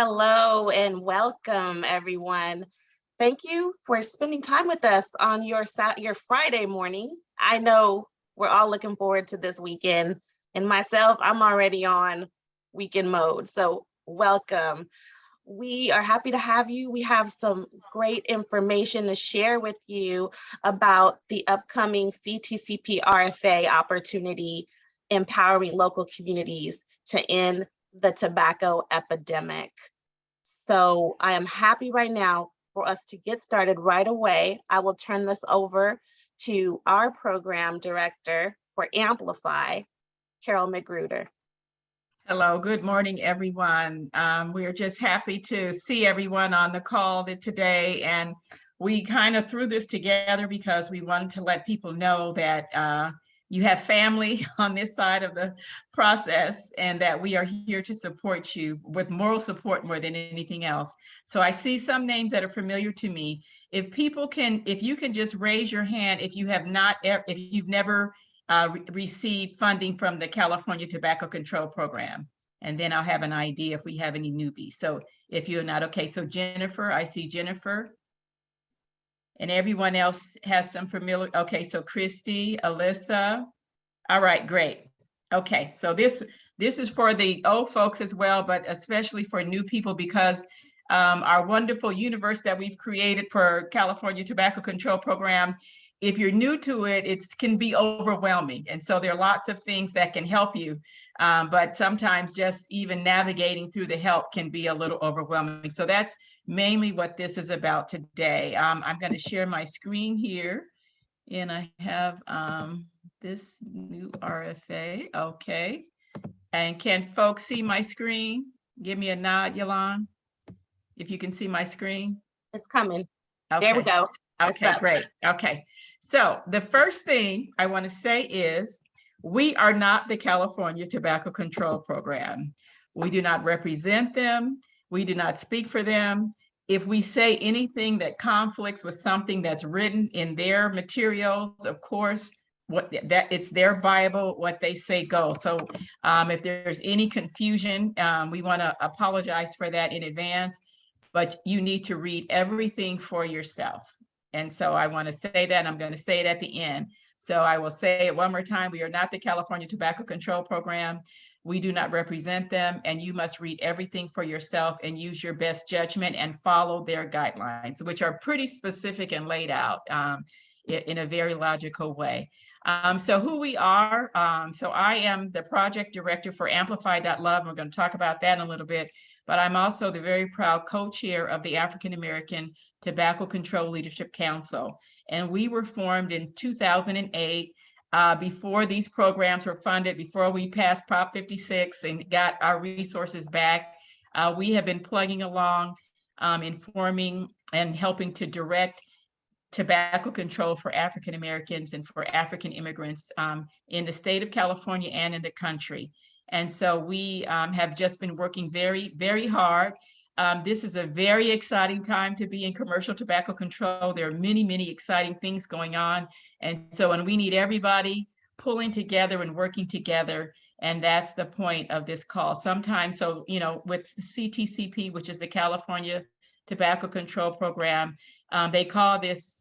Hello and welcome, everyone. Thank you for spending time with us on your Friday morning. I know we're all looking forward to this weekend, and myself, I'm already on weekend mode. So welcome. We are happy to have you. We have some great information to share with you about the upcoming CTCP RFA opportunity, empowering local communities to end the tobacco epidemic. So I am happy right now for us to get started right away. I will turn this over to our program director for AMPLIFY, Carol McGruder. Hello, good morning, everyone. We are just happy to see everyone on the call today. And we kind of threw this together because we wanted to let people know that you have family on this side of the process and that we are here to support you with moral support more than anything else. So I see some names that are familiar to me. If you can just raise your hand if you've never receive funding from the California Tobacco Control Program. And then I'll have an idea if we have any newbies. So if you're not, okay, so Jennifer, I see Jennifer. And everyone else has some familiar, okay, so Christy, Alyssa. All right, great. Okay, so this is for the old folks as well, but especially for new people because our wonderful universe that we've created for California Tobacco Control Program, if you're new to it, it can be overwhelming. And so there are lots of things that can help you. But sometimes just even navigating through the help can be a little overwhelming. So that's mainly what this is about today. I'm going to share my screen here. And I have this new RFA. Okay. And can folks see my screen? Give me a nod, Yolanda, if you can see my screen. It's coming. Okay. There we go. Okay, great. Okay. So the first thing I want to say is we are not the California Tobacco Control Program. We do not represent them. We do not speak for them. If we say anything that conflicts with something that's written in their materials, of course, it's their Bible, what they say goes. So if there's any confusion, we want to apologize for that in advance, but you need to read everything for yourself. And so I want to say that, and I'm going to say it at the end. So I will say it one more time. We are not the California Tobacco Control Program. We do not represent them, and you must read everything for yourself and use your best judgment and follow their guidelines, which are pretty specific and laid out in a very logical way. So who we are, so I am the project director for Amplify.Love. We're going to talk about that in a little bit, but I'm also the very proud co-chair of the African American Tobacco Control Leadership Council. And we were formed in 2008, before these programs were funded, before we passed Prop 56 and got our resources back. We have been plugging along, informing and helping to direct tobacco control for African Americans and for African immigrants in the state of California and in the country. And so we have just been working very, very hard. This is a very exciting time to be in commercial tobacco control. There are many, many exciting things going on. And so when we need everybody pulling together and working together, and that's the point of this call. Sometimes, so, you know, with CTCP, which is the California Tobacco Control Program, they call this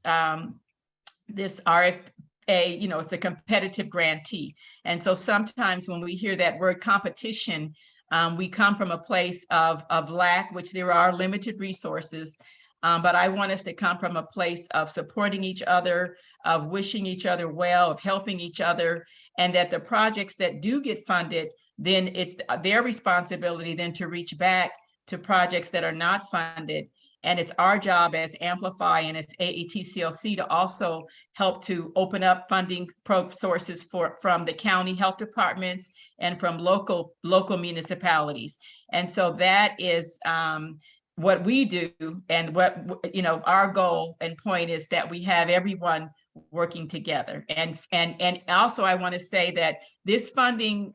this RFA, you know, it's a competitive grantee. And so sometimes when we hear that word competition, we come from a place of lack, which there are limited resources, but I want us to come from a place of supporting each other, of wishing each other well, of helping each other, and that the projects that do get funded, then it's their responsibility then to reach back to projects that are not funded. And it's our job as Amplify and as AATCLC to also help to open up funding sources from the county health departments and from local municipalities. And so that is what we do, and what, you know, our goal and point is that we have everyone working together. And also I want to say that this funding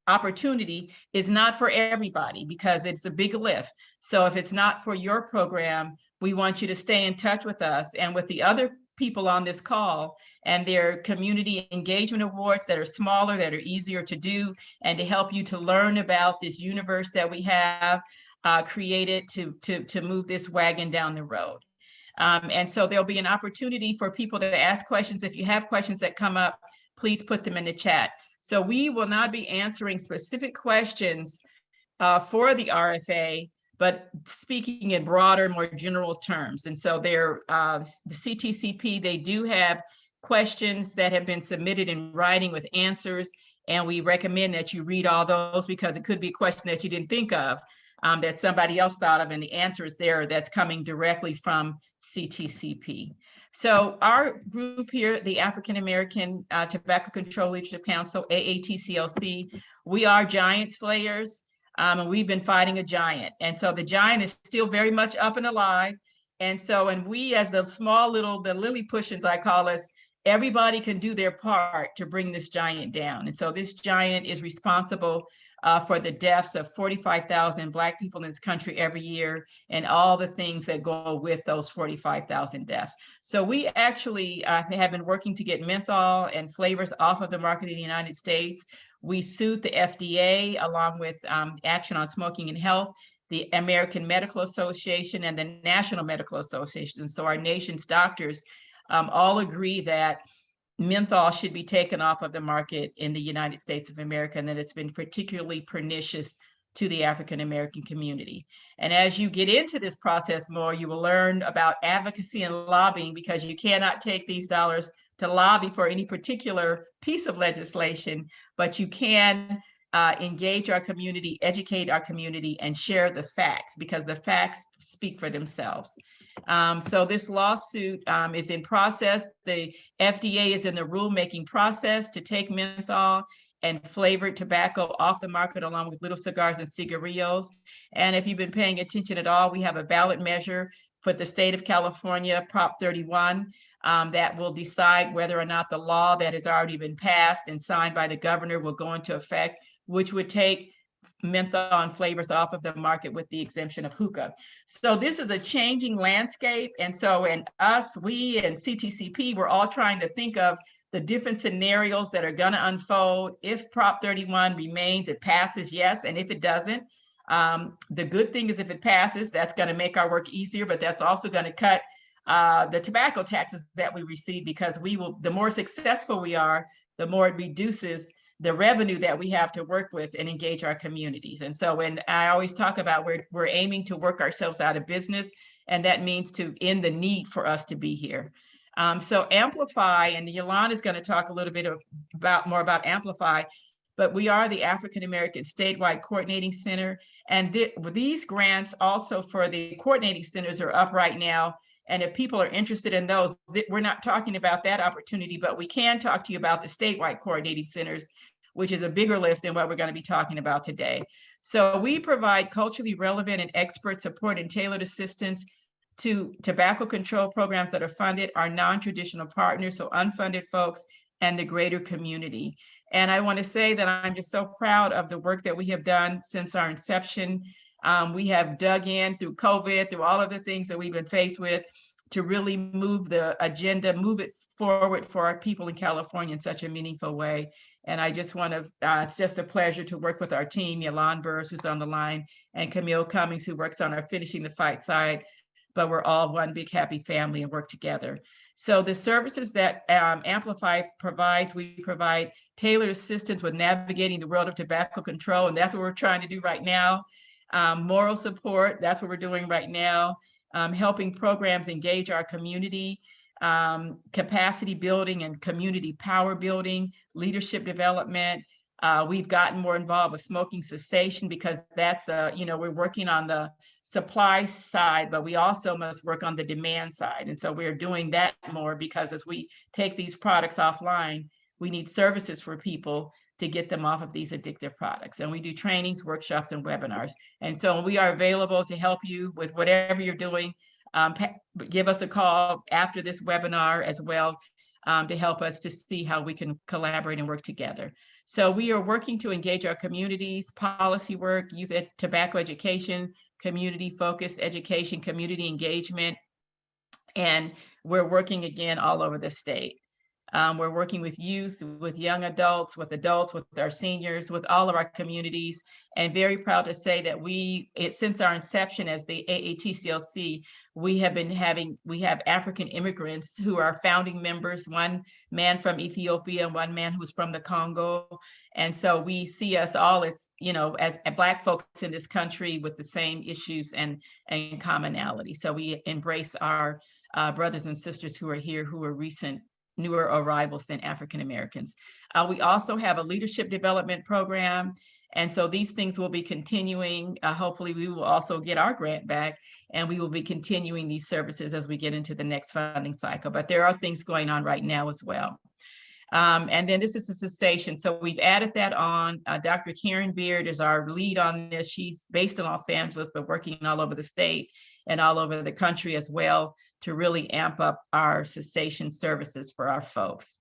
opportunity is not for everybody because it's a big lift. So if it's not for your program, we want you to stay in touch with us and with the other people on this call and their community engagement awards that are smaller, that are easier to do, and to help you to learn about this universe that we have. created to move this wagon down the road. And so there'll be an opportunity for people to ask questions. If you have questions that come up, please put them in the chat. So we will not be answering specific questions for the RFA, but speaking in broader, more general terms. And so the CTCP, they do have questions that have been submitted in writing with answers. And we recommend that you read all those, because it could be a question that you didn't think of, that somebody else thought of, and the answer is there that's coming directly from CTCP. So our group here, the African American Tobacco Control Leadership Council, AATCLC, we are giant slayers, and we've been fighting a giant. And so the giant is still very much up and alive. And so, and we as the small little, the Lilliputians, I call us, everybody can do their part to bring this giant down. And so this giant is responsible for the deaths of 45,000 Black people in this country every year, and all the things that go with those 45,000 deaths. So we actually have been working to get menthol and flavors off of the market in the United States. We sued the FDA along with Action on Smoking and Health, the American Medical Association, and the National Medical Association. So our nation's doctors all agree that menthol should be taken off of the market in the United States of America, and that it's been particularly pernicious to the African American community. And as you get into this process more, you will learn about advocacy and lobbying, because you cannot take these dollars to lobby for any particular piece of legislation, but you can engage our community, educate our community, and share the facts, because the facts speak for themselves. So this lawsuit is in process. The FDA is in the rulemaking process to take menthol and flavored tobacco off the market, along with little cigars and cigarillos. And if you've been paying attention at all, we have a ballot measure for the state of California, Prop 31, that will decide whether or not the law that has already been passed and signed by the governor will go into effect, which would take menthol and flavors off of the market with the exemption of hookah. So this is a changing landscape. And so, and us, we and CTCP, we're all trying to think of the different scenarios that are going to unfold. If Prop 31 remains, it passes, yes. And if it doesn't, the good thing is if it passes, that's going to make our work easier, but that's also going to cut the tobacco taxes that we receive, because we will, the more successful we are, the more it reduces the revenue that we have to work with and engage our communities. And so when I always talk about we're aiming to work ourselves out of business, and that means to end the need for us to be here. So AMPLIFY, and Yolanda is going to talk a little bit more about AMPLIFY, but we are the African American Statewide Coordinating Center. And these grants also for the coordinating centers are up right now. And if people are interested in those, we're not talking about that opportunity, but we can talk to you about the statewide coordinating centers, which is a bigger lift than what we're going to be talking about today. So we provide culturally relevant and expert support and tailored assistance to tobacco control programs that are funded, our non-traditional partners, so unfunded folks, and the greater community. And I want to say that I'm just so proud of the work that we have done since our inception. We have dug in through COVID, through all of the things that we've been faced with, to really move the agenda, move it forward for our people in California in such a meaningful way. And I just want to, it's just a pleasure to work with our team, Yolanda Burrs, who's on the line, and Camille Cummings, who works on our Finishing the Fight side. But we're all one big happy family and work together. So the services that AMPLIFY provides, we provide tailored assistance with navigating the world of tobacco control, and that's what we're trying to do right now. Moral support, that's what we're doing right now. Helping programs engage our community, capacity building and community power building, leadership development. We've gotten more involved with smoking cessation, because that's, we're working on the supply side, but we also must work on the demand side. And so we're doing that more, because as we take these products offline, we need services for people to get them off of these addictive products. And we do trainings, workshops, and webinars. And so we are available to help you with whatever you're doing. Give us a call after this webinar as well, to help us to see how we can collaborate and work together. So we are working to engage our communities, policy work, youth tobacco education, community-focused education, community engagement, and we're working again all over the state. We're working with youth, with young adults, with our seniors, with all of our communities, and very proud to say that since our inception as the AATCLC, we have African immigrants who are founding members, one man from Ethiopia, one man who's from the Congo. And so we see us all as, as Black folks in this country with the same issues and commonality. So we embrace our brothers and sisters who are here, who are newer arrivals than African Americans. We also have a leadership development program. And so these things will be continuing. Hopefully we will also get our grant back, and we will be continuing these services as we get into the next funding cycle. But there are things going on right now as well. And then this is the cessation. So we've added that on. Dr. Karen Beard is our lead on this. She's based in Los Angeles, but working all over the state and all over the country as well to really amp up our cessation services for our folks.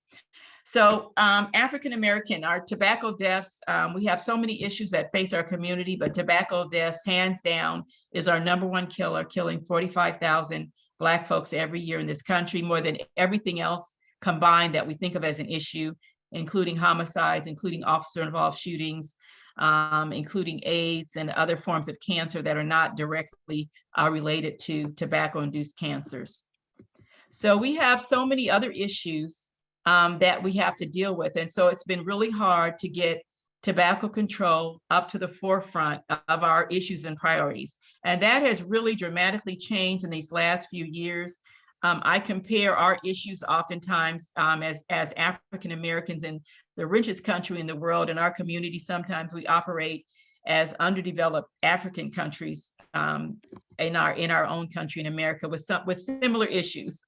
So African-American, our tobacco deaths, we have so many issues that face our community, but tobacco deaths, hands down, is our #1 killer, killing 45,000 Black folks every year in this country, more than everything else combined that we think of as an issue, including homicides, including officer-involved shootings, including AIDS and other forms of cancer that are not directly related to tobacco-induced cancers. So we have so many other issues that we have to deal with. And so it's been really hard to get tobacco control up to the forefront of our issues and priorities. And that has really dramatically changed in these last few years. I compare our issues oftentimes as African Americans in the richest country in the world. In our community, sometimes we operate as underdeveloped African countries in our own country in America with similar issues.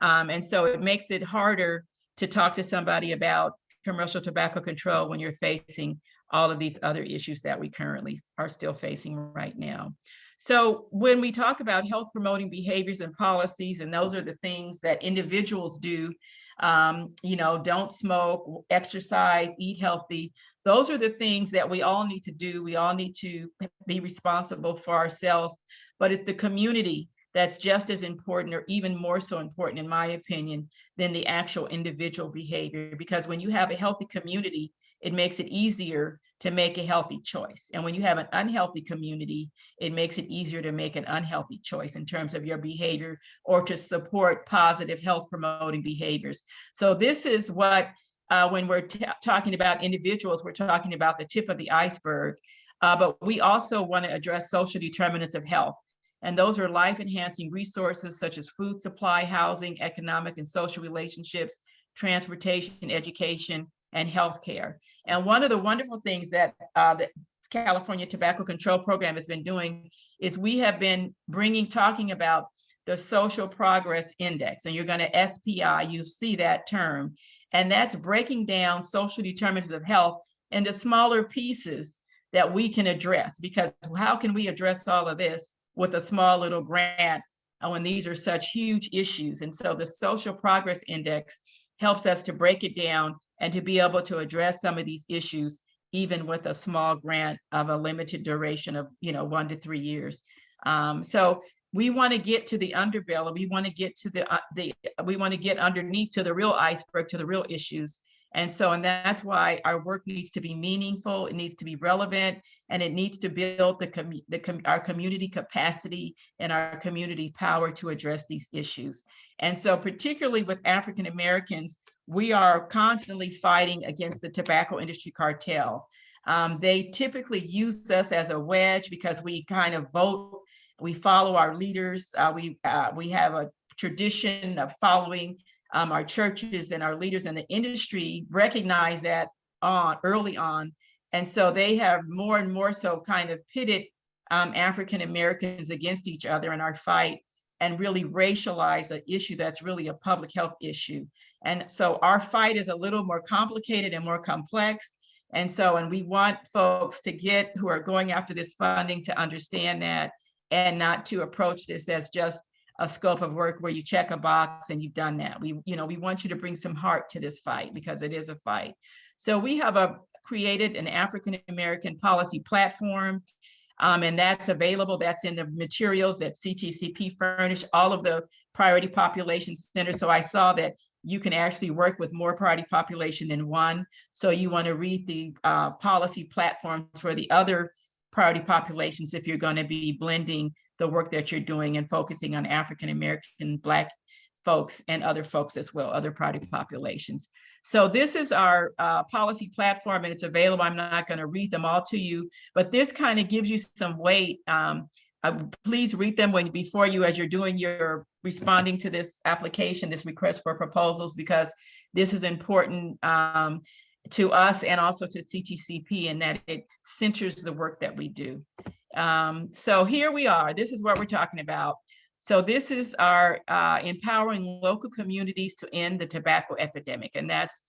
And so it makes it harder to talk to somebody about commercial tobacco control when you're facing all of these other issues that we currently are still facing right now. So when we talk about health promoting behaviors and policies, and those are the things that individuals do, don't smoke, exercise, eat healthy. Those are the things that we all need to do. We all need to be responsible for ourselves, but it's the community that's just as important, or even more so important, in my opinion, than the actual individual behavior. Because when you have a healthy community, it makes it easier to make a healthy choice. And when you have an unhealthy community, it makes it easier to make an unhealthy choice in terms of your behavior or to support positive health promoting behaviors. So this is what, when we're talking about individuals, we're talking about the tip of the iceberg, but we also want to address social determinants of health. And those are life-enhancing resources such as food supply, housing, economic and social relationships, transportation, education, and healthcare. And one of the wonderful things that the California Tobacco Control Program has been doing is we have been talking about the Social Progress Index, and you're going to SPI, you see that term, and that's breaking down social determinants of health into smaller pieces that we can address, because how can we address all of this with a small little grant when these are such huge issues? And so the Social Progress Index helps us to break it down and to be able to address some of these issues, even with a small grant of a limited duration of 1 to 3 years. So we want to get to the underbelly. We want to get to we want to get underneath to the real iceberg, to the real issues. And that's why our work needs to be meaningful, it needs to be relevant, and it needs to build our community capacity and our community power to address these issues. And so particularly with African Americans, we are constantly fighting against the tobacco industry cartel. They typically use us as a wedge because we kind of vote, we follow our leaders, we have a tradition of following our churches, and our leaders in the industry recognize that early on. And so they have more and more so kind of pitted African Americans against each other in our fight, and really racialize an issue that's really a public health issue. And so our fight is a little more complicated and more complex. And we want folks who are going after this funding to understand that, and not to approach this as just a scope of work where you check a box and you've done that. We want you to bring some heart to this fight, because it is a fight. So we have created an African American policy platform, and that's available. That's in the materials that CTCP furnished all of the priority population centers. So I saw that you can actually work with more priority population than one. So you want to read the policy platforms for the other priority populations if you're going to be blending the work that you're doing and focusing on African American, Black folks, and other folks as well, other priority populations. So this is our policy platform, and it's available. I'm not going to read them all to you, but this kind of gives you some weight. Please read them before you, as you're doing your responding to this application, this request for proposals, because this is important to us and also to CTCP, in that it centers the work that we do. So here we are. This is what we're talking about. So this is our empowering local communities to end the tobacco epidemic. And that's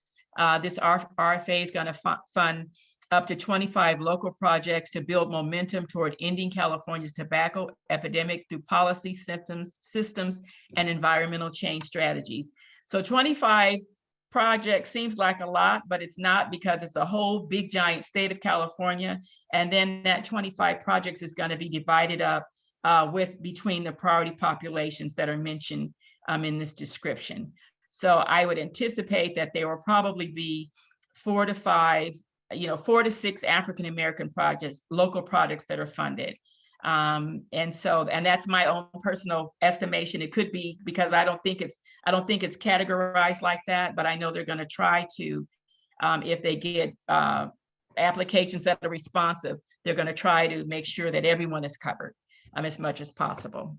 this RFA is going to fund up to 25 local projects to build momentum toward ending California's tobacco epidemic through policy, systems, and environmental change strategies. So 25 projects seems like a lot, but it's not, because it's a whole big giant state of California. And then that 25 projects is going to be divided up between the priority populations that are mentioned in this description. So I would anticipate that there will probably be 4 to 6 African American projects, local projects that are funded. And that's my own personal estimation. It could be, because I don't think it's categorized like that, but I know they're going to try to, if they get applications that are responsive, they're going to try to make sure that everyone is covered as much as possible.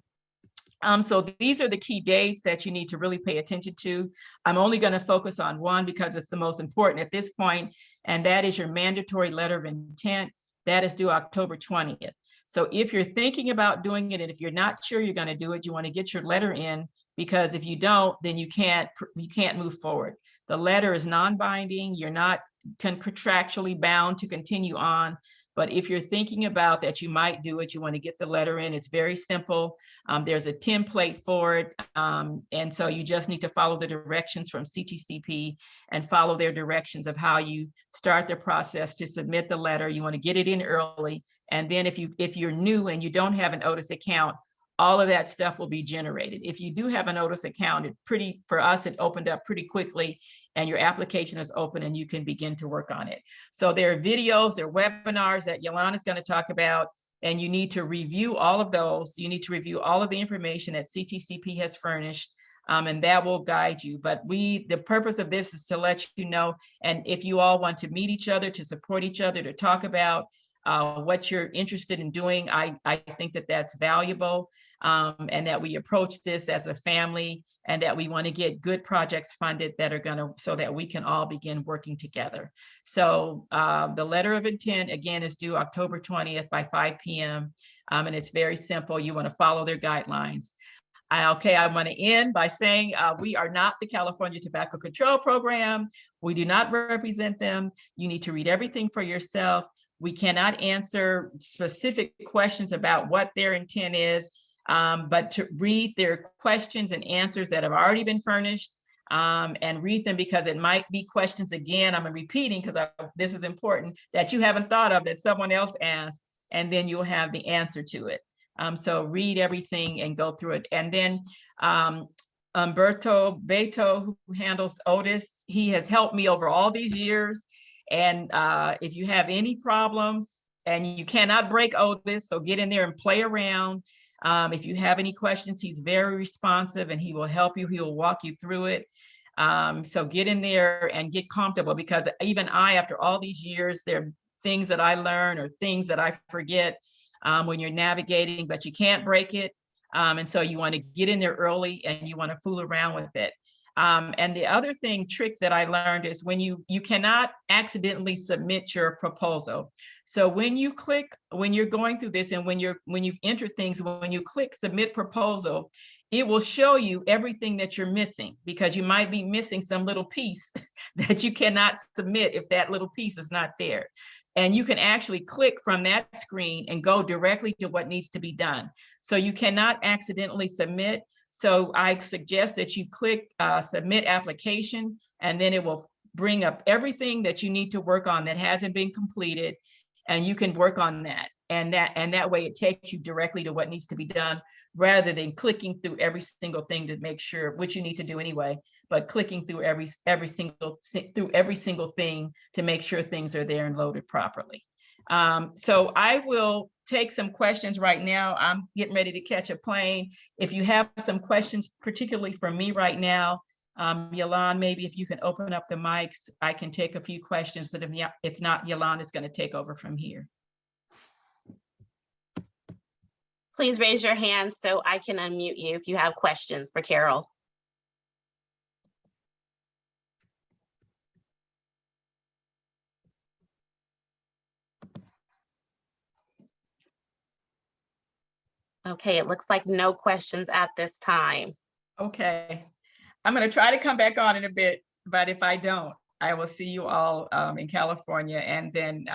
So these are the key dates that you need to really pay attention to. I'm only going to focus on one because it's the most important at this point, and that is your mandatory letter of intent. That is due October 20th. So if you're thinking about doing it, and if you're not sure you're going to do it, you want to get your letter in, because if you don't, then you can't move forward. The letter is non-binding. You're not contractually bound to continue on. But if you're thinking about that you might do it, you want to get the letter in. It's very simple. There's a template for it. And so you just need to follow the directions from CTCP and follow their directions of how you start the process to submit the letter. You want to get it in early. And then if you're new and you don't have an Otis account, all of that stuff will be generated. If you do have an Otis account, for us, it opened up pretty quickly, and your application is open and you can begin to work on it. So there are videos, there are webinars that Yolanda is going to talk about, and you need to review all of those. You need to review all of the information that CTCP has furnished, and that will guide you. But the purpose of this is to let you know, and if you all want to meet each other, to support each other, to talk about what you're interested in doing, I think that that's valuable, and that we approach this as a family, and that we want to get good projects funded that are so that we can all begin working together. So the letter of intent, again, is due October 20th by 5 p.m. And it's very simple. You want to follow their guidelines. I want to end by saying we are not the California Tobacco Control Program. We do not represent them. You need to read everything for yourself. We cannot answer specific questions about what their intent is, but to read their questions and answers that have already been furnished, and read them, because it might be questions, again, I'm repeating because this is important, that you haven't thought of, that someone else asked, and then you'll have the answer to it. So read everything and go through it. And then Umberto Beto, who handles Otis, he has helped me over all these years. And if you have any problems, and you cannot break Otis, so get in there and play around. If you have any questions, he's very responsive and he will help you. He will walk you through it. So get in there and get comfortable, because even after all these years, there are things that I learn or things that I forget when you're navigating, but you can't break it. And so you want to get in there early and you want to fool around with it. And the other trick that I learned is when you cannot accidentally submit your proposal. So when you're going through this, and when you enter things, when you click submit proposal, it will show you everything that you're missing, because you might be missing some little piece that you cannot submit if that little piece is not there. And you can actually click from that screen and go directly to what needs to be done. So you cannot accidentally submit. So I suggest that you click submit application, and then it will bring up everything that you need to work on that hasn't been completed, and you can work on that. And that way it takes you directly to what needs to be done, rather than clicking through every single thing to make sure, which you need to do anyway, but clicking through every single thing to make sure things are there and loaded properly. So I will take some questions right now. I'm getting ready to catch a plane. If you have some questions, particularly for me right now, Yolanda, maybe if you can open up the mics, I can take a few questions. That if not, Yolanda is going to take over from here. Please raise your hand so I can unmute you if you have questions for Carol. Okay, it looks like no questions at this time. Okay, I'm going to try to come back on in a bit, but if I don't, I will see you all in California, and then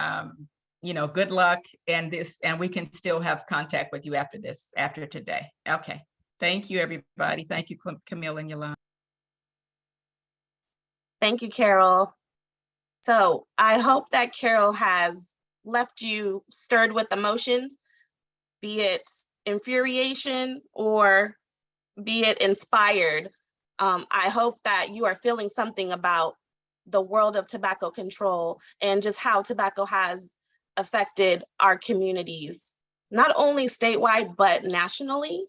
you know, good luck, and we can still have contact with you after today. Okay, thank you, everybody. Thank you, Camille and Yolanda. Thank you, Carol. So I hope that Carol has left you stirred with emotions, be it infuriation or be it inspired. I hope that you are feeling something about the world of tobacco control and just how tobacco has affected our communities, not only statewide, but nationally.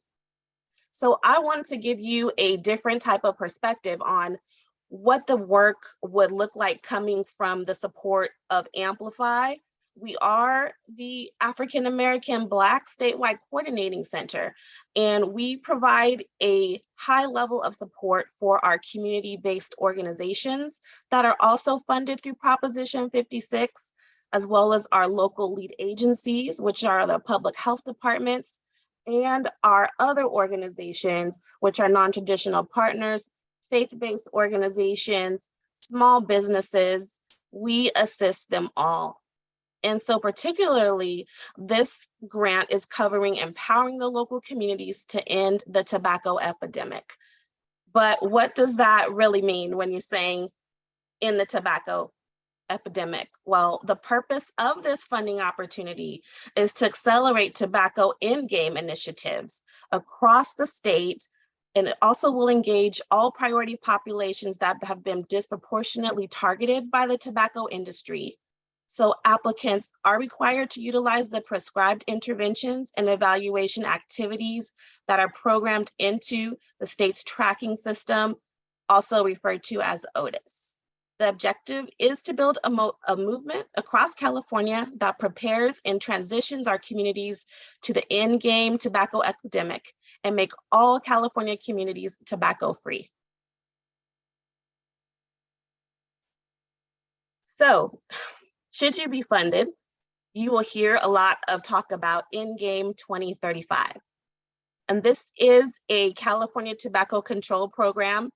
So I wanted to give you a different type of perspective on what the work would look like coming from the support of AMPLIFY. We are the African American Black Statewide Coordinating Center, and we provide a high level of support for our community-based organizations that are also funded through Proposition 56, as well as our local lead agencies, which are the public health departments, and our other organizations, which are non-traditional partners, faith-based organizations, small businesses. We assist them all. And so particularly, this grant is covering empowering the local communities to end the tobacco epidemic. But what does that really mean when you're saying in the tobacco epidemic? Well, the purpose of this funding opportunity is to accelerate tobacco in-game initiatives across the state, and it also will engage all priority populations that have been disproportionately targeted by the tobacco industry. So applicants are required to utilize the prescribed interventions and evaluation activities that are programmed into the state's tracking system, also referred to as OTIS. The objective is to build a movement across California that prepares and transitions our communities to the in-game tobacco epidemic and make all California communities tobacco-free. So, should you be funded, you will hear a lot of talk about in-game 2035. And this is a California Tobacco Control Program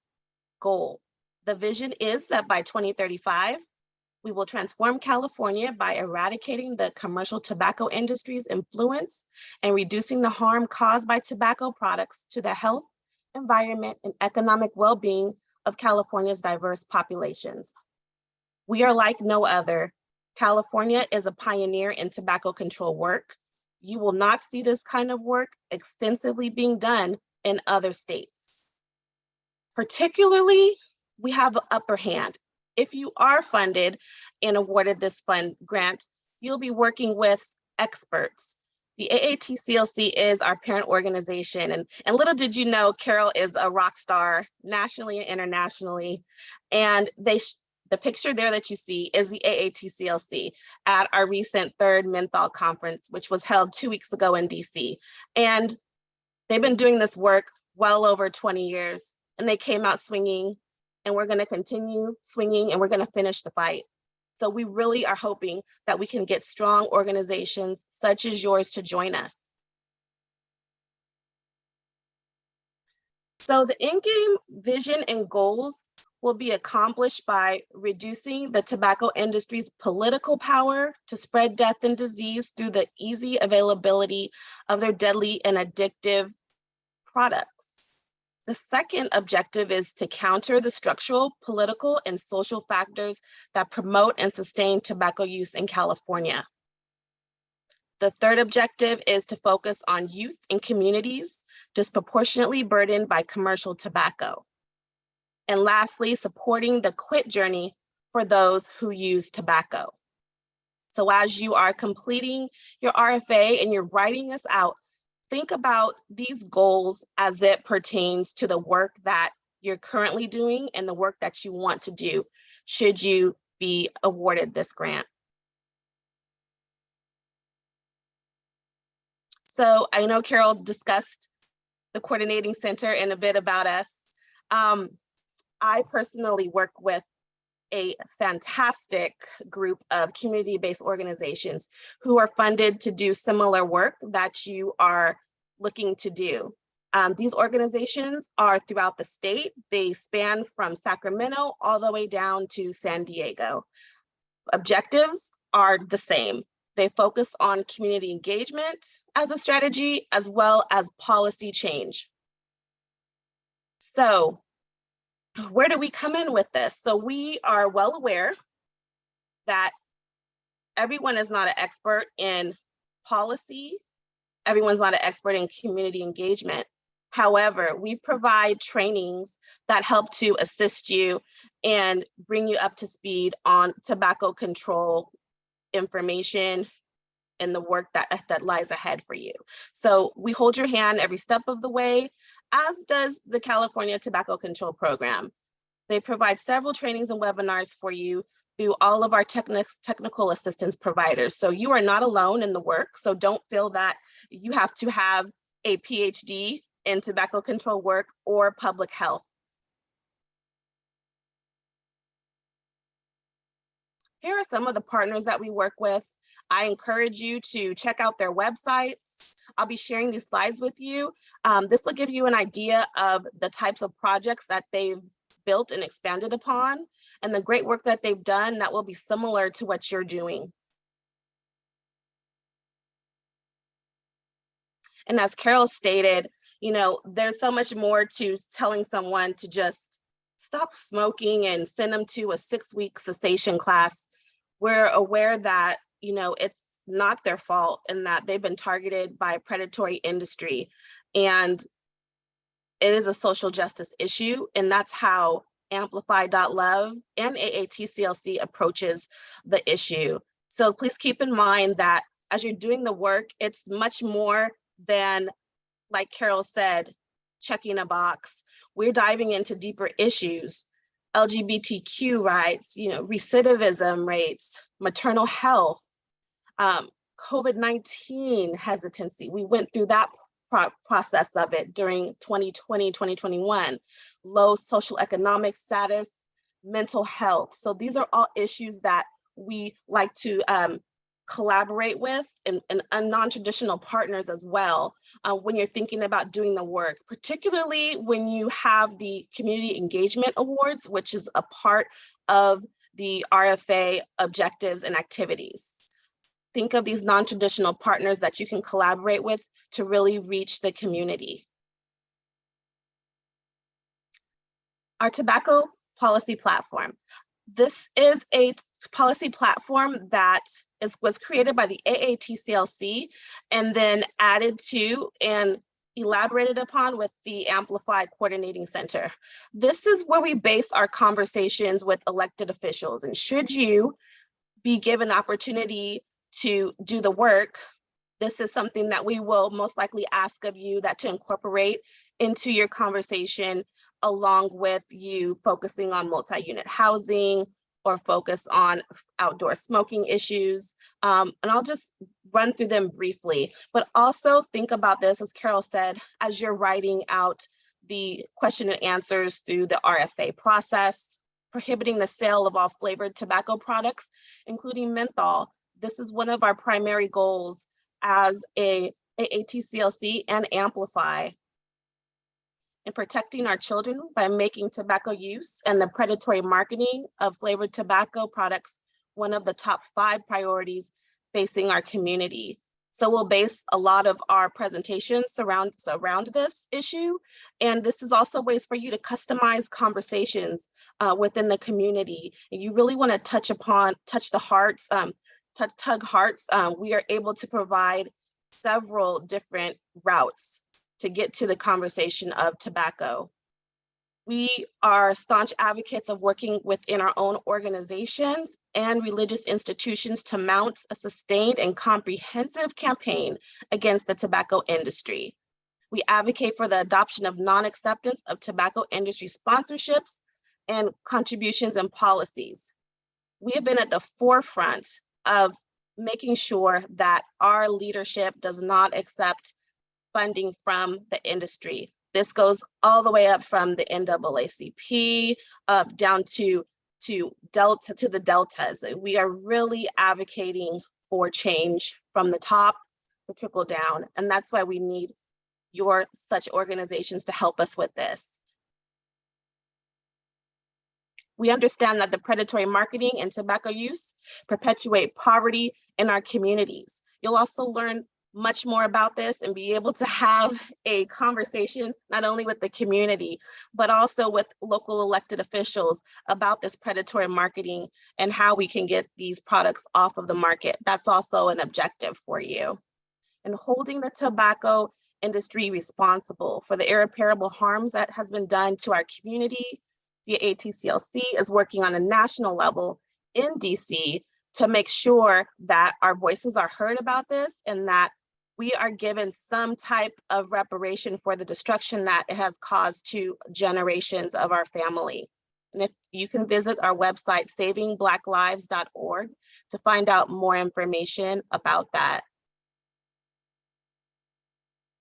goal. The vision is that by 2035, we will transform California by eradicating the commercial tobacco industry's influence and reducing the harm caused by tobacco products to the health, environment, and economic well-being of California's diverse populations. We are like no other. California is a pioneer in tobacco control work. You will not see this kind of work extensively being done in other states. Particularly, we have an upper hand. If you are funded and awarded this grant, you'll be working with experts. The AATCLC is our parent organization, and little did you know, Carol is a rock star nationally and internationally, and the picture there that you see is the AATCLC at our recent third Menthol conference, which was held 2 weeks ago in DC. And they've been doing this work well over 20 years, and they came out swinging, and we're going to continue swinging, and we're going to finish the fight. So we really are hoping that we can get strong organizations such as yours to join us. So the in-game vision and goals will be accomplished by reducing the tobacco industry's political power to spread death and disease through the easy availability of their deadly and addictive products. The second objective is to counter the structural, political, and social factors that promote and sustain tobacco use in California. The third objective is to focus on youth and communities disproportionately burdened by commercial tobacco. And lastly, supporting the quit journey for those who use tobacco. So as you are completing your RFA and you're writing this out, think about these goals as it pertains to the work that you're currently doing and the work that you want to do should you be awarded this grant. So I know Carol discussed the coordinating center and a bit about us. I personally work with a fantastic group of community-based organizations who are funded to do similar work that you are looking to do. These organizations are throughout the state. They span from Sacramento all the way down to San Diego. Objectives are the same. They focus on community engagement as a strategy, as well as policy change. So where do we come in with this? So we are well aware that everyone is not an expert in policy. Everyone's not an expert in community engagement. However, we provide trainings that help to assist you and bring you up to speed on tobacco control information and the work that lies ahead for you. So we hold your hand every step of the way, as does the California Tobacco Control Program. They provide several trainings and webinars for you through all of our technical assistance providers. So you are not alone in the work. So don't feel that you have to have a PhD in tobacco control work or public health. Here are some of the partners that we work with. I encourage you to check out their websites. I'll be sharing these slides with you. This will give you an idea of the types of projects that they've built and expanded upon, and the great work that they've done that will be similar to what you're doing. And as Carol stated, you know, there's so much more to telling someone to just stop smoking and send them to a 6-week cessation class. We're aware that, you know, it's not their fault and that they've been targeted by a predatory industry. And it is a social justice issue. And that's how Amplify.love and AATCLC approaches the issue. So please keep in mind that as you're doing the work, it's much more than, like Carol said, checking a box. We're diving into deeper issues, LGBTQ rights, you know, recidivism rates, maternal health, COVID-19 hesitancy. We went through that process of it during 2020, 2021, low social economic status, mental health. So these are all issues that we like to collaborate with and non-traditional partners as well when you're thinking about doing the work, particularly when you have the Community Engagement Awards, which is a part of the RFA objectives and activities. Think of these non-traditional partners that you can collaborate with to really reach the community. Our tobacco policy platform. This is a policy platform that was created by the AATCLC and then added to and elaborated upon with the AMPLIFY Coordinating Center. This is where we base our conversations with elected officials. And should you be given the opportunity to do the work, this is something that we will most likely ask of you that to incorporate into your conversation, along with you focusing on multi-unit housing or focus on outdoor smoking issues. And I'll just run through them briefly, but also think about this, as Carol said, as you're writing out the question and answers through the RFA process, prohibiting the sale of all flavored tobacco products, including menthol. This is one of our primary goals as a AATCLC and AMPLIFY. In protecting our children by making tobacco use and the predatory marketing of flavored tobacco products one of the top 5 priorities facing our community. So we'll base a lot of our presentations around this issue. And this is also ways for you to customize conversations within the community. And you really want to touch the hearts, tug hearts. We are able to provide several different routes to get to the conversation of tobacco. We are staunch advocates of working within our own organizations and religious institutions to mount a sustained and comprehensive campaign against the tobacco industry. We advocate for the adoption of non-acceptance of tobacco industry sponsorships and contributions and policies. We have been at the forefront of making sure that our leadership does not accept funding from the industry. This goes all the way up from the NAACP up down to the deltas. We are really advocating for change from the top to trickle down, and that's why we need such organizations to help us with this. We understand that the predatory marketing and tobacco use perpetuate poverty in our communities. You'll also learn much more about this and be able to have a conversation not only with the community, but also with local elected officials about this predatory marketing and how we can get these products off of the market. That's also an objective for you. And holding the tobacco industry responsible for the irreparable harms that has been done to our community. The ATCLC is working on a national level in DC to make sure that our voices are heard about this and that we are given some type of reparation for the destruction that it has caused to generations of our family. And if you can visit our website, savingblacklives.org, to find out more information about that.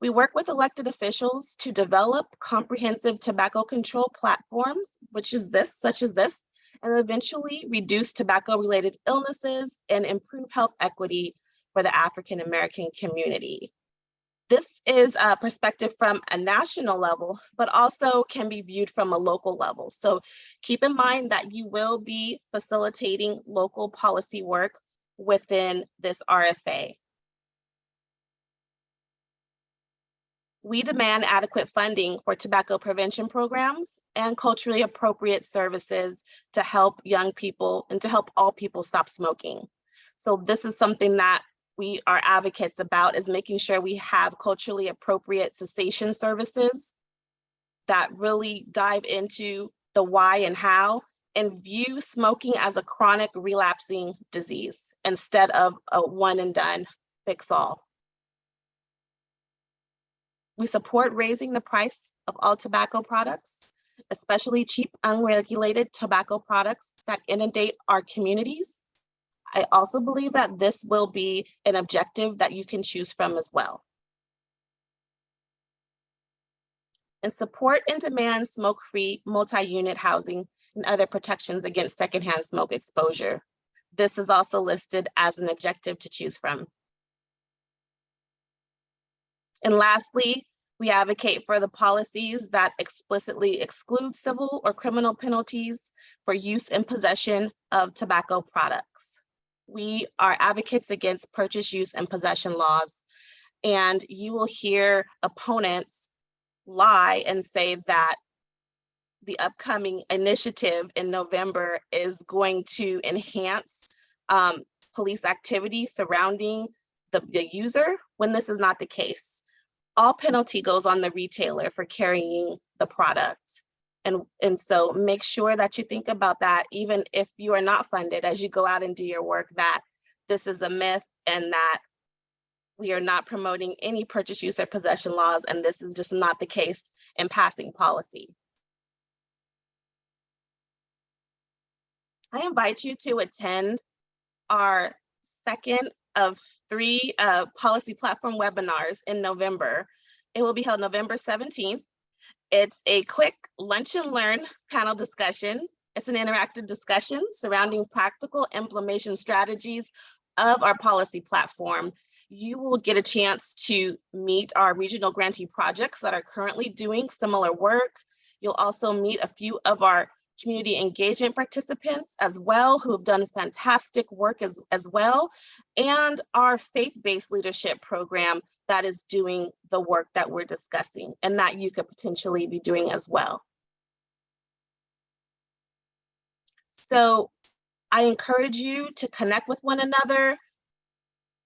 We work with elected officials to develop comprehensive tobacco control platforms, such as this, and eventually reduce tobacco-related illnesses and improve health equity for the African American community. This is a perspective from a national level, but also can be viewed from a local level. So keep in mind that you will be facilitating local policy work within this RFA. We demand adequate funding for tobacco prevention programs and culturally appropriate services to help young people and to help all people stop smoking. So this is something that we are advocates about, is making sure we have culturally appropriate cessation services that really dive into the why and how and view smoking as a chronic relapsing disease instead of a one and done fix all. We support raising the price of all tobacco products, especially cheap, unregulated tobacco products that inundate our communities. I also believe that this will be an objective that you can choose from as well. And support and demand smoke-free multi-unit housing and other protections against secondhand smoke exposure. This is also listed as an objective to choose from. And lastly, we advocate for the policies that explicitly exclude civil or criminal penalties for use and possession of tobacco products. We are advocates against purchase, use, and possession laws, and you will hear opponents lie and say that the upcoming initiative in November is going to enhance police activity surrounding the user, when this is not the case. All penalty goes on the retailer for carrying the product. And so make sure that you think about that, even if you are not funded, as you go out and do your work, that this is a myth and that we are not promoting any purchase, use, or possession laws, and this is just not the case in passing policy. I invite you to attend our second of 3 policy platform webinars in November. It will be held November 17th. It's a quick lunch and learn panel discussion. It's an interactive discussion surrounding practical implementation strategies of our policy platform. You will get a chance to meet our regional grantee projects that are currently doing similar work. You'll also meet a few of our community engagement participants as well, who have done fantastic work as well, and our faith-based leadership program that is doing the work that we're discussing and that you could potentially be doing as well. So I encourage you to connect with one another.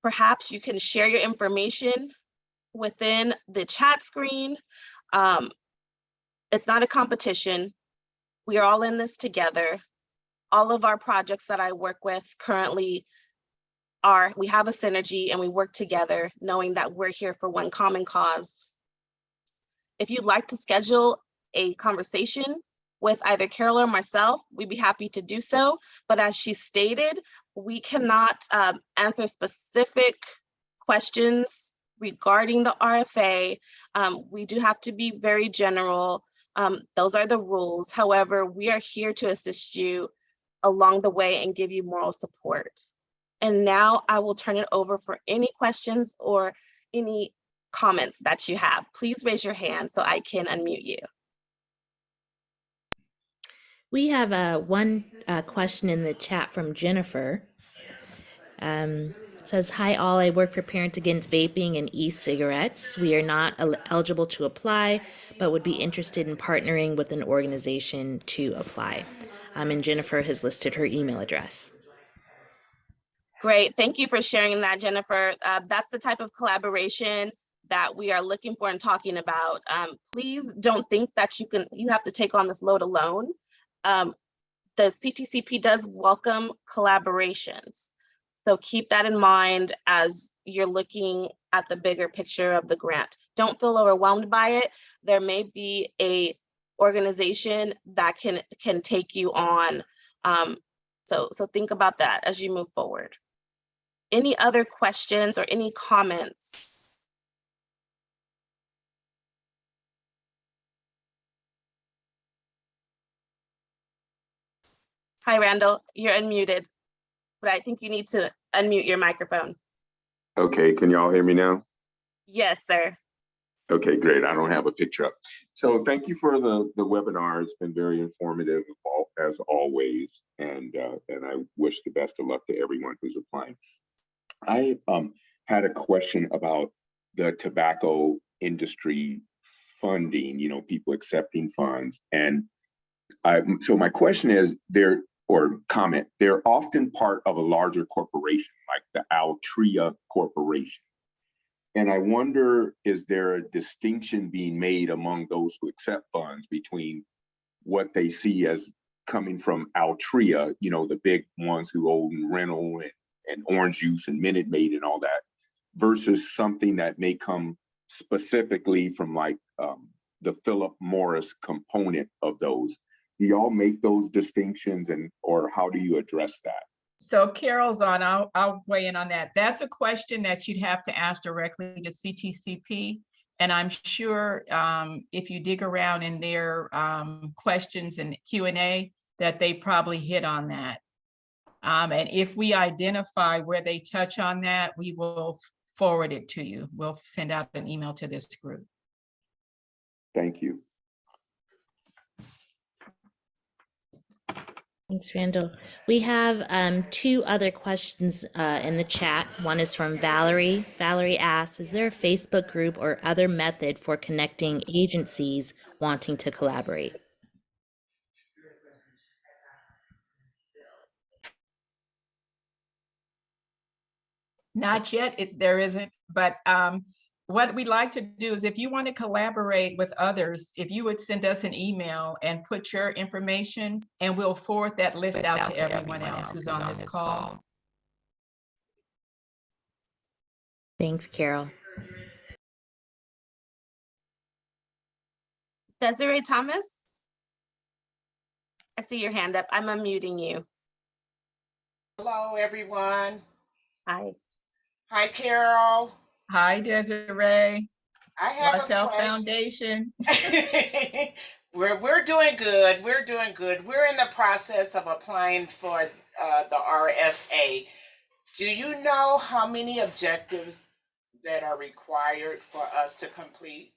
Perhaps you can share your information within the chat screen. It's not a competition. We are all in this together. All of our projects that I work with currently we have a synergy and we work together knowing that we're here for one common cause. If you'd like to schedule a conversation with either Carol or myself, we'd be happy to do so. But as she stated, we cannot answer specific questions regarding the RFA. We do have to be very general. Those are the rules. However, we are here to assist you along the way and give you moral support. And now I will turn it over for any questions or any comments that you have. Please raise your hand so I can unmute you. We have one question in the chat from Jennifer. It says, hi all, I work for Parents Against Vaping and e-cigarettes. We are not eligible to apply, but would be interested in partnering with an organization to apply. And Jennifer has listed her email address. Great, thank you for sharing that, Jennifer. That's the type of collaboration that we are looking for and talking about. Please don't think that you have to take on this load alone. The CTCP does welcome collaborations. So keep that in mind as you're looking at the bigger picture of the grant. Don't feel overwhelmed by it. There may be a organization that can take you on. So think about that as you move forward. Any other questions or any comments? Hi, Randall, you're unmuted, but I think you need to unmute your microphone. Okay, can y'all hear me now? Yes, sir. Okay, great. I don't have a picture up. So thank you for the webinar. It's been very informative as always. And I wish the best of luck to everyone who's applying. I had a question about the tobacco industry funding, people accepting funds. And so my question is, they're often part of a larger corporation, like the Altria Corporation. And I wonder, is there a distinction being made among those who accept funds between what they see as coming from Altria, the big ones who own Reynolds and Orange Juice and Minute Maid and all that, versus something that may come specifically from like the Philip Morris component of those? Do y'all make those distinctions, or how do you address that? So Carol's on, I'll weigh in on that. That's a question that you'd have to ask directly to CTCP. And I'm sure if you dig around in their questions and Q&A, that they probably hit on that. And if we identify where they touch on that, we will forward it to you. We'll send out an email to this group. Thank you. Thanks, Randall. We have two other questions in the chat. One is from Valerie. Valerie asks, is there a Facebook group or other method for connecting agencies wanting to collaborate? Not yet, there isn't, but what we like to do is if you want to collaborate with others, if you would send us an email and put your information, and we'll forward that list out to everyone else who's on this call. Thanks, Carol. Desiree Thomas, I see your hand up. I'm unmuting you. Hello, everyone. Hi. Hi, Carol. Hi, Desiree. I have What's a our question. foundation? We're doing good. We're doing good. We're in the process of applying for the RFA. Do you know how many objectives that are required for us to complete?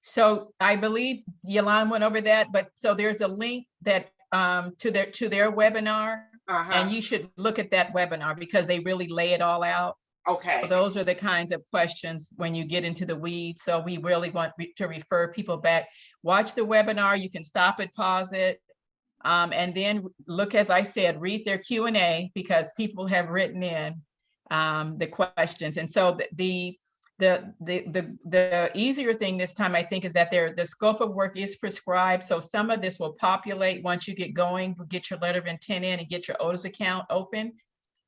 So I believe Yolanda went over that, but so there's a link that to their webinar, and you should look at that webinar because they really lay it all out. Okay. So those are the kinds of questions when you get into the weeds. So we really want to refer people back. Watch the webinar. You can stop it, pause it, and then look, as I said, read their Q&A because people have written in the questions. And so the The easier thing this time, I think, is that the scope of work is prescribed. So some of this will populate once you get going, get your letter of intent in and get your Otis account open.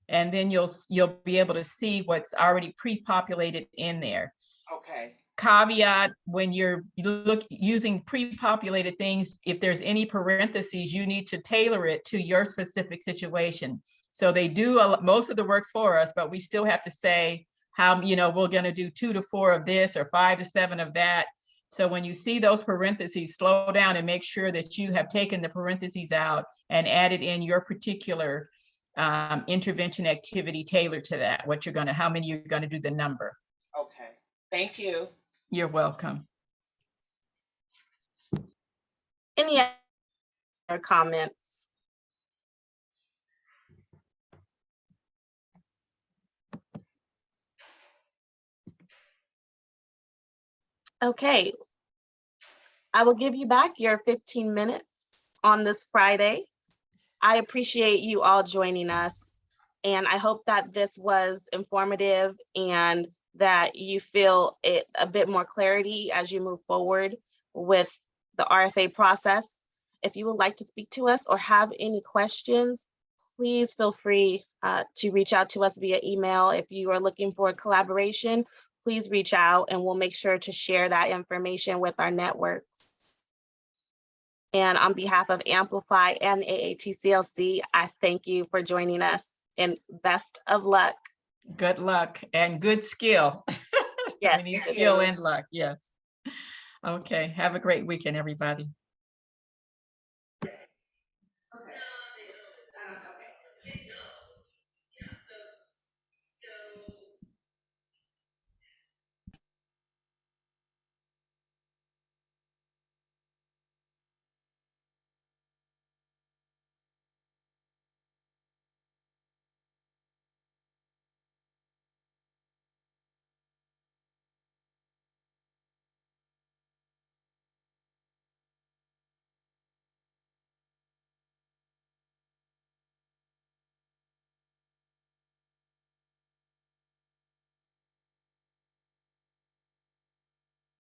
And then you'll be able to see what's already pre-populated in there. Okay. Caveat, when you're using pre-populated things, if there's any parentheses, you need to tailor it to your specific situation. So they do most of the work for us, but we still have to say how, we're going to do 2 to 4 of this or 5 to 7 of that. So when you see those parentheses, slow down and make sure that you have taken the parentheses out and added in your particular intervention activity tailored to that, how many you're going to do the number. Okay. Thank you. You're welcome. Any other comments? Okay. I will give you back your 15 minutes on this Friday. I appreciate you all joining us, and I hope that this was informative and that you feel a bit more clarity as you move forward with the RFA process. If you would like to speak to us or have any questions, please feel free to reach out to us via email. If you are looking for a collaboration, please reach out and we'll make sure to share that information with our networks. And on behalf of AMPLIFY and AATCLC, I thank you for joining us and best of luck. Good luck and good skill. Yes, We need thank skill you. and luck. Yes. Okay. Have a great weekend, everybody.